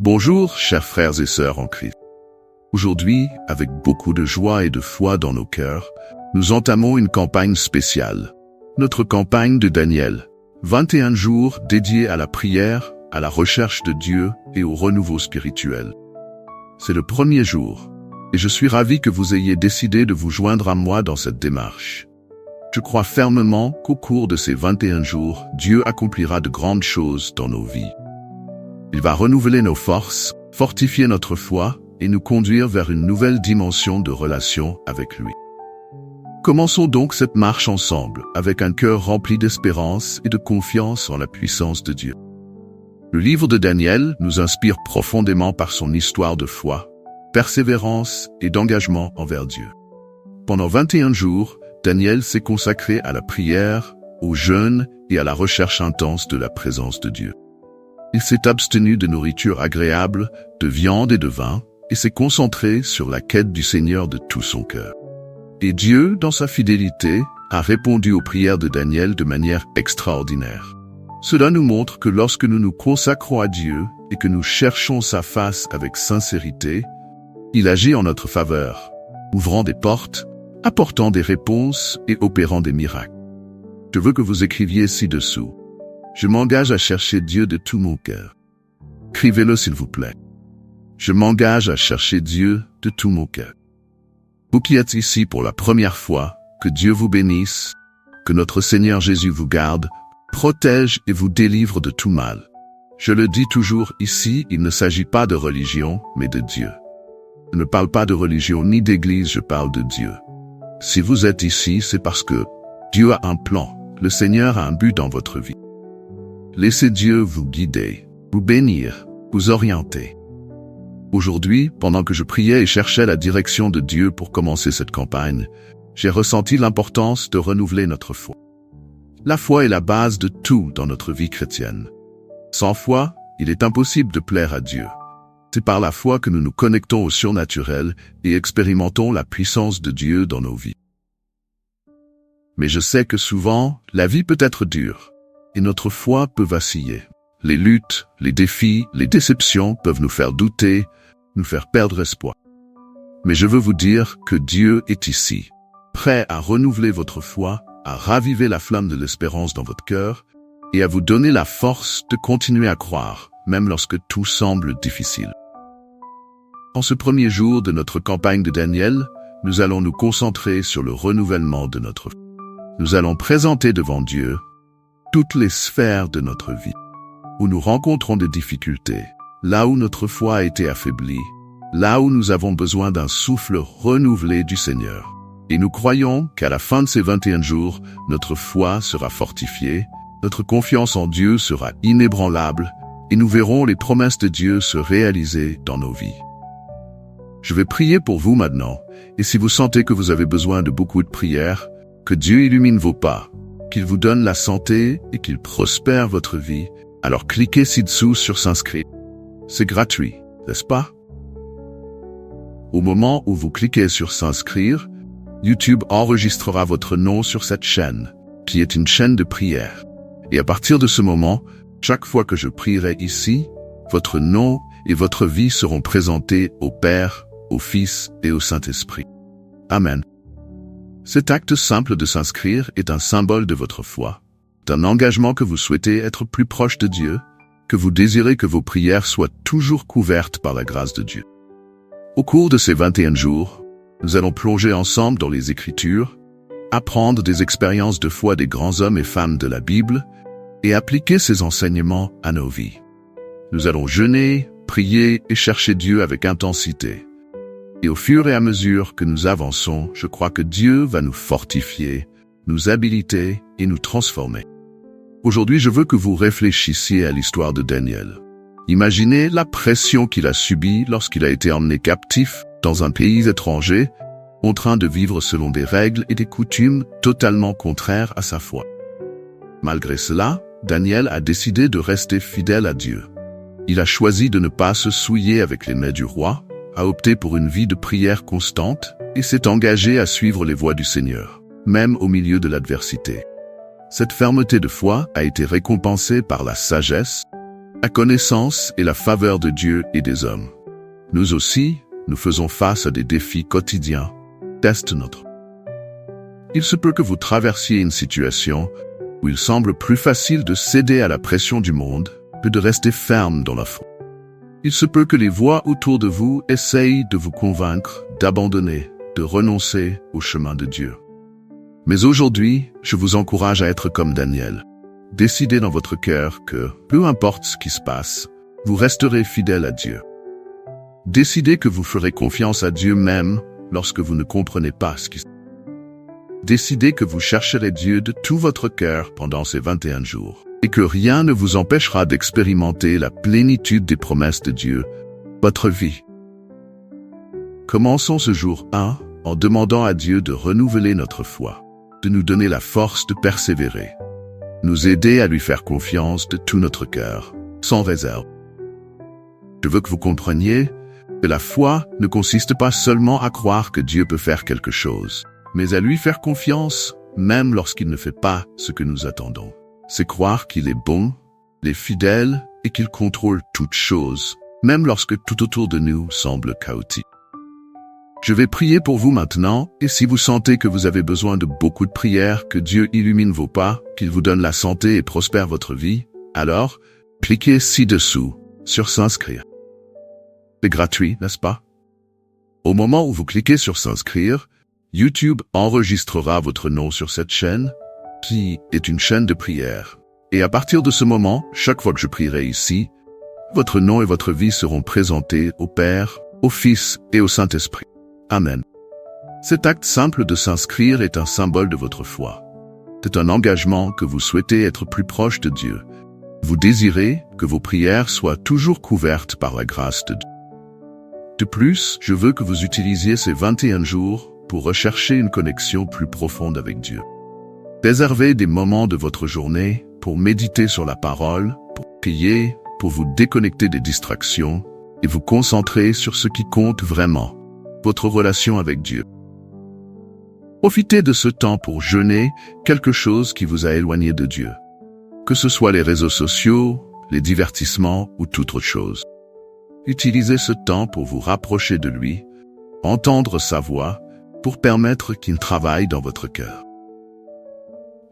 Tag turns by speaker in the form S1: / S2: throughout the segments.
S1: Bonjour, chers frères et sœurs en Christ. Aujourd'hui, avec beaucoup de joie et de foi dans nos cœurs, nous entamons une campagne spéciale. Notre campagne de Daniel. 21 jours dédiés à la prière, à la recherche de Dieu et au renouveau spirituel. C'est le premier jour, et je suis ravi que vous ayez décidé de vous joindre à moi dans cette démarche. Je crois fermement qu'au cours de ces 21 jours, Dieu accomplira de grandes choses dans nos vies. Il va renouveler nos forces, fortifier notre foi et nous conduire vers une nouvelle dimension de relation avec lui. Commençons donc cette marche ensemble, avec un cœur rempli d'espérance et de confiance en la puissance de Dieu. Le livre de Daniel nous inspire profondément par son histoire de foi, persévérance et d'engagement envers Dieu. Pendant 21 jours, Daniel s'est consacré à la prière, au jeûne et à la recherche intense de la présence de Dieu. Il s'est abstenu de nourriture agréable, de viande et de vin, et s'est concentré sur la quête du Seigneur de tout son cœur. Et Dieu, dans sa fidélité, a répondu aux prières de Daniel de manière extraordinaire. Cela nous montre que lorsque nous nous consacrons à Dieu et que nous cherchons sa face avec sincérité, il agit en notre faveur, ouvrant des portes, apportant des réponses et opérant des miracles. Je veux que vous écriviez ci-dessous. Je m'engage à chercher Dieu de tout mon cœur. Écrivez-le s'il vous plaît. Je m'engage à chercher Dieu de tout mon cœur. Vous qui êtes ici pour la première fois, que Dieu vous bénisse, que notre Seigneur Jésus vous garde, protège et vous délivre de tout mal. Je le dis toujours ici, il ne s'agit pas de religion, mais de Dieu. Je ne parle pas de religion ni d'église, je parle de Dieu. Si vous êtes ici, c'est parce que Dieu a un plan, le Seigneur a un but dans votre vie. Laissez Dieu vous guider, vous bénir, vous orienter. Aujourd'hui, pendant que je priais et cherchais la direction de Dieu pour commencer cette campagne, j'ai ressenti l'importance de renouveler notre foi. La foi est la base de tout dans notre vie chrétienne. Sans foi, il est impossible de plaire à Dieu. C'est par la foi que nous nous connectons au surnaturel et expérimentons la puissance de Dieu dans nos vies. Mais je sais que souvent, la vie peut être dure. Et notre foi peut vaciller. Les luttes, les défis, les déceptions peuvent nous faire douter, nous faire perdre espoir. Mais je veux vous dire que Dieu est ici, prêt à renouveler votre foi, à raviver la flamme de l'espérance dans votre cœur et à vous donner la force de continuer à croire, même lorsque tout semble difficile. En ce premier jour de notre campagne de Daniel, nous allons nous concentrer sur le renouvellement de notre foi. Nous allons présenter devant Dieu toutes les sphères de notre vie, où nous rencontrons des difficultés, là où notre foi a été affaiblie, là où nous avons besoin d'un souffle renouvelé du Seigneur. Et nous croyons qu'à la fin de ces 21 jours, notre foi sera fortifiée, notre confiance en Dieu sera inébranlable, et nous verrons les promesses de Dieu se réaliser dans nos vies. Je vais prier pour vous maintenant, et si vous sentez que vous avez besoin de beaucoup de prières, que Dieu illumine vos pas, qu'il vous donne la santé et qu'il prospère votre vie, alors cliquez ci-dessous sur s'inscrire. C'est gratuit, n'est-ce pas? Au moment où vous cliquez sur s'inscrire, YouTube enregistrera votre nom sur cette chaîne, qui est une chaîne de prière. Et à partir de ce moment, chaque fois que je prierai ici, votre nom et votre vie seront présentés au Père, au Fils et au Saint-Esprit. Amen. Cet acte simple de s'inscrire est un symbole de votre foi, d'un engagement que vous souhaitez être plus proche de Dieu, que vous désirez que vos prières soient toujours couvertes par la grâce de Dieu. Au cours de ces 21 jours, nous allons plonger ensemble dans les Écritures, apprendre des expériences de foi des grands hommes et femmes de la Bible et appliquer ces enseignements à nos vies. Nous allons jeûner, prier et chercher Dieu avec intensité. Et au fur et à mesure que nous avançons, je crois que Dieu va nous fortifier, nous habiliter et nous transformer. Aujourd'hui, je veux que vous réfléchissiez à l'histoire de Daniel. Imaginez la pression qu'il a subie lorsqu'il a été emmené captif dans un pays étranger, en train de vivre selon des règles et des coutumes totalement contraires à sa foi. Malgré cela, Daniel a décidé de rester fidèle à Dieu. Il a choisi de ne pas se souiller avec les mets du roi, a opté pour une vie de prière constante et s'est engagé à suivre les voies du Seigneur, même au milieu de l'adversité. Cette fermeté de foi a été récompensée par la sagesse, la connaissance et la faveur de Dieu et des hommes. Nous aussi, nous faisons face à des défis quotidiens. Teste notre. Il se peut que vous traversiez une situation où il semble plus facile de céder à la pression du monde que de rester ferme dans la foi. Il se peut que les voix autour de vous essayent de vous convaincre d'abandonner, de renoncer au chemin de Dieu. Mais aujourd'hui, je vous encourage à être comme Daniel. Décidez dans votre cœur que, peu importe ce qui se passe, vous resterez fidèle à Dieu. Décidez que vous ferez confiance à Dieu même lorsque vous ne comprenez pas ce qui se passe. Décidez que vous chercherez Dieu de tout votre cœur pendant ces 21 jours et que rien ne vous empêchera d'expérimenter la plénitude des promesses de Dieu, votre vie. Commençons ce jour 1 en demandant à Dieu de renouveler notre foi, de nous donner la force de persévérer, nous aider à lui faire confiance de tout notre cœur, sans réserve. Je veux que vous compreniez que la foi ne consiste pas seulement à croire que Dieu peut faire quelque chose, mais à lui faire confiance, même lorsqu'il ne fait pas ce que nous attendons. C'est croire qu'il est bon, il est fidèle et qu'il contrôle toutes choses, même lorsque tout autour de nous semble chaotique. Je vais prier pour vous maintenant, et si vous sentez que vous avez besoin de beaucoup de prières, que Dieu illumine vos pas, qu'il vous donne la santé et prospère votre vie, alors, cliquez ci-dessous sur s'inscrire. C'est gratuit, n'est-ce pas? Au moment où vous cliquez sur s'inscrire, YouTube enregistrera votre nom sur cette chaîne, qui est une chaîne de prière. Et à partir de ce moment, chaque fois que je prierai ici, votre nom et votre vie seront présentés au Père, au Fils et au Saint-Esprit. Amen. Cet acte simple de s'inscrire est un symbole de votre foi. C'est un engagement que vous souhaitez être plus proche de Dieu. Vous désirez que vos prières soient toujours couvertes par la grâce de Dieu. De plus, je veux que vous utilisiez ces 21 jours pour rechercher une connexion plus profonde avec Dieu. Réservez des moments de votre journée pour méditer sur la parole, pour prier, pour vous déconnecter des distractions et vous concentrer sur ce qui compte vraiment, votre relation avec Dieu. Profitez de ce temps pour jeûner quelque chose qui vous a éloigné de Dieu, que ce soit les réseaux sociaux, les divertissements ou toute autre chose. Utilisez ce temps pour vous rapprocher de lui, entendre sa voix, pour permettre qu'il travaille dans votre cœur.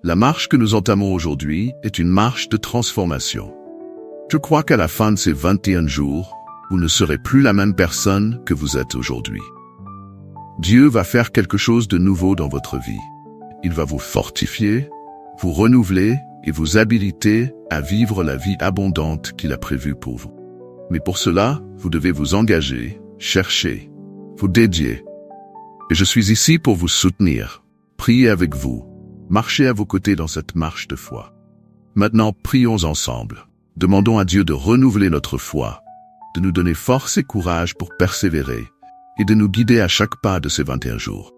S1: La marche que nous entamons aujourd'hui est une marche de transformation. Je crois qu'à la fin de ces 21 jours, vous ne serez plus la même personne que vous êtes aujourd'hui. Dieu va faire quelque chose de nouveau dans votre vie. Il va vous fortifier, vous renouveler et vous habiliter à vivre la vie abondante qu'il a prévue pour vous. Mais pour cela, vous devez vous engager, chercher, vous dédier. Et je suis ici pour vous soutenir, prier avec vous, marcher à vos côtés dans cette marche de foi. Maintenant, prions ensemble. Demandons à Dieu de renouveler notre foi, de nous donner force et courage pour persévérer et de nous guider à chaque pas de ces 21 jours.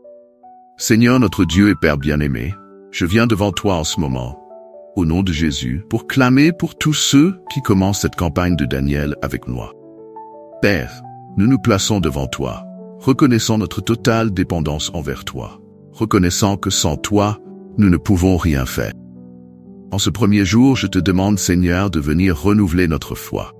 S1: Seigneur notre Dieu et Père bien-aimé, je viens devant toi en ce moment, au nom de Jésus, pour clamer pour tous ceux qui commencent cette campagne de Daniel avec moi. Père, nous nous plaçons devant toi, reconnaissant notre totale dépendance envers toi, reconnaissant que sans toi, nous ne pouvons rien faire. En ce premier jour, je te demande, Seigneur, de venir renouveler notre foi.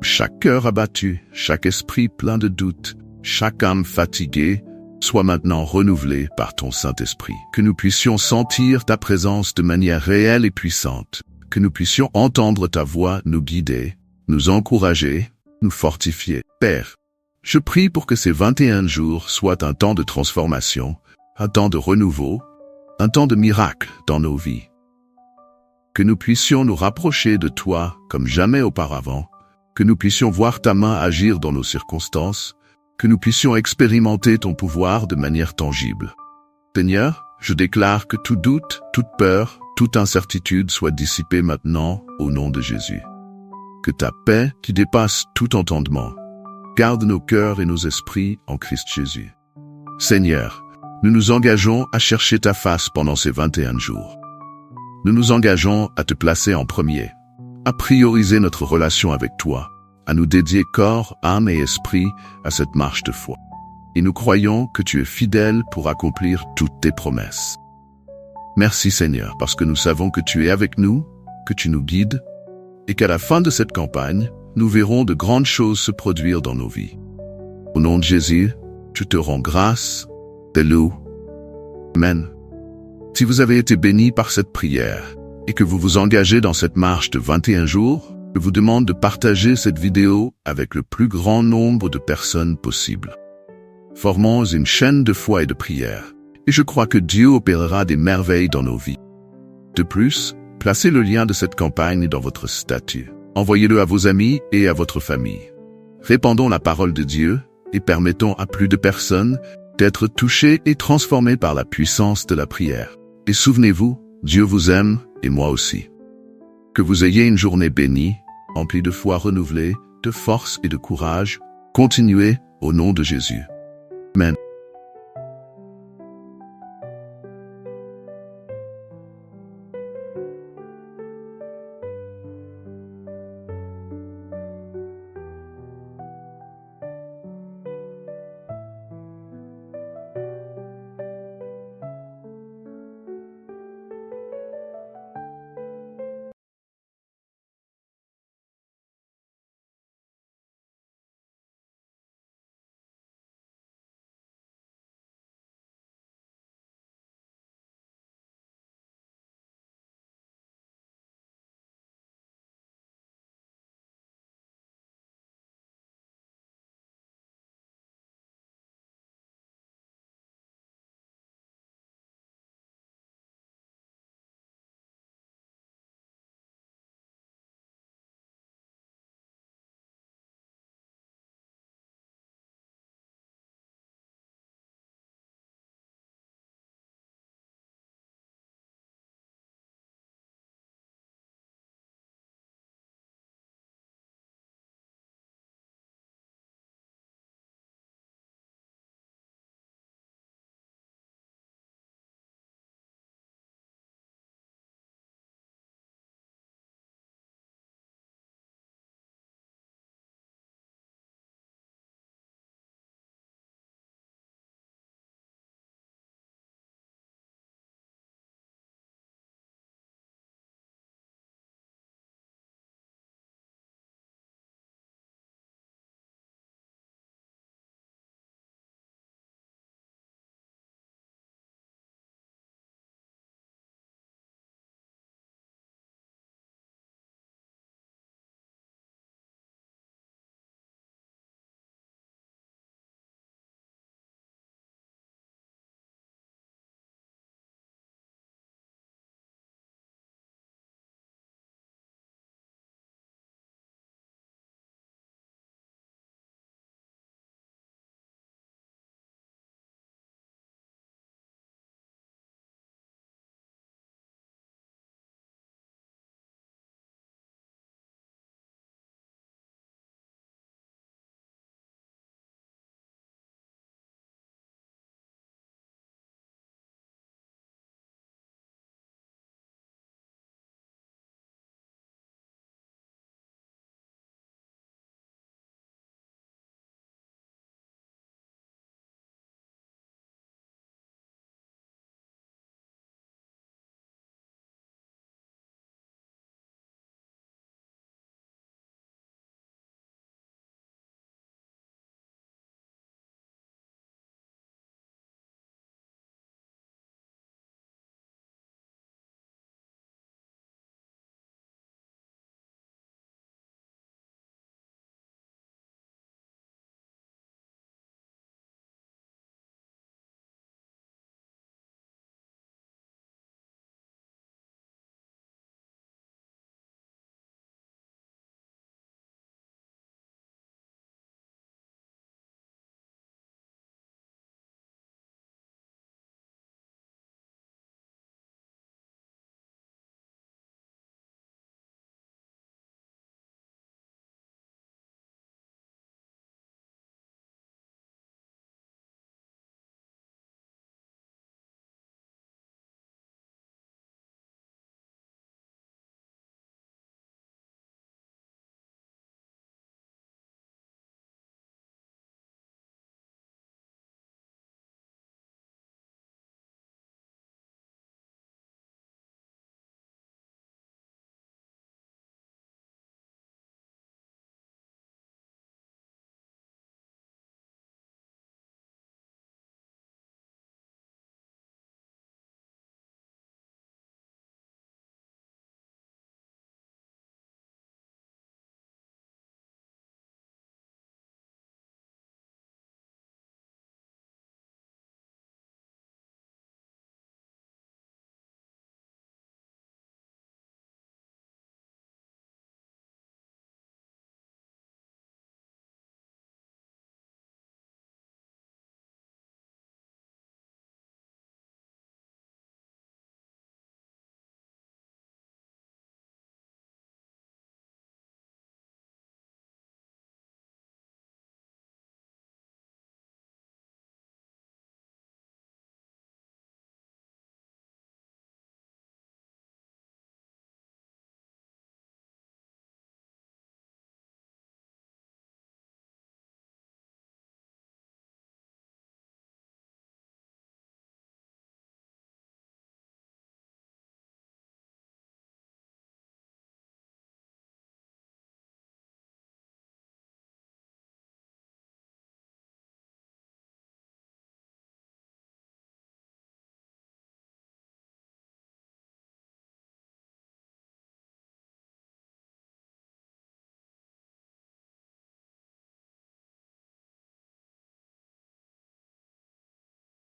S1: Chaque cœur abattu, chaque esprit plein de doutes, chaque âme fatiguée, soit maintenant renouvelée par ton Saint-Esprit. Que nous puissions sentir ta présence de manière réelle et puissante. Que nous puissions entendre ta voix nous guider, nous encourager, nous fortifier. Père, je prie pour que ces 21 jours soient un temps de transformation, un temps de renouveau, un temps de miracle dans nos vies. Que nous puissions nous rapprocher de toi comme jamais auparavant, que nous puissions voir ta main agir dans nos circonstances, que nous puissions expérimenter ton pouvoir de manière tangible. Seigneur, je déclare que tout doute, toute peur, toute incertitude soit dissipée maintenant au nom de Jésus. Que ta paix, qui dépasse tout entendement, garde nos cœurs et nos esprits en Christ Jésus. Seigneur, nous nous engageons à chercher ta face pendant ces 21 jours. Nous nous engageons à te placer en premier, à prioriser notre relation avec toi, à nous dédier corps, âme et esprit à cette marche de foi. Et nous croyons que tu es fidèle pour accomplir toutes tes promesses. Merci Seigneur, parce que nous savons que tu es avec nous, que tu nous guides, et qu'à la fin de cette campagne, nous verrons de grandes choses se produire dans nos vies. Au nom de Jésus, je te rends grâce, te loue. Amen. Si vous avez été béni par cette prière et que vous vous engagez dans cette marche de 21 jours, je vous demande de partager cette vidéo avec le plus grand nombre de personnes possible. Formons une chaîne de foi et de prière, et je crois que Dieu opérera des merveilles dans nos vies. De plus, placez le lien de cette campagne dans votre statut. Envoyez-le à vos amis et à votre famille. Répandons la parole de Dieu et permettons à plus de personnes d'être touchées et transformées par la puissance de la prière. Et souvenez-vous, Dieu vous aime et moi aussi. Que vous ayez une journée bénie, emplie de foi renouvelée, de force et de courage. Continuez au nom de Jésus. Amen.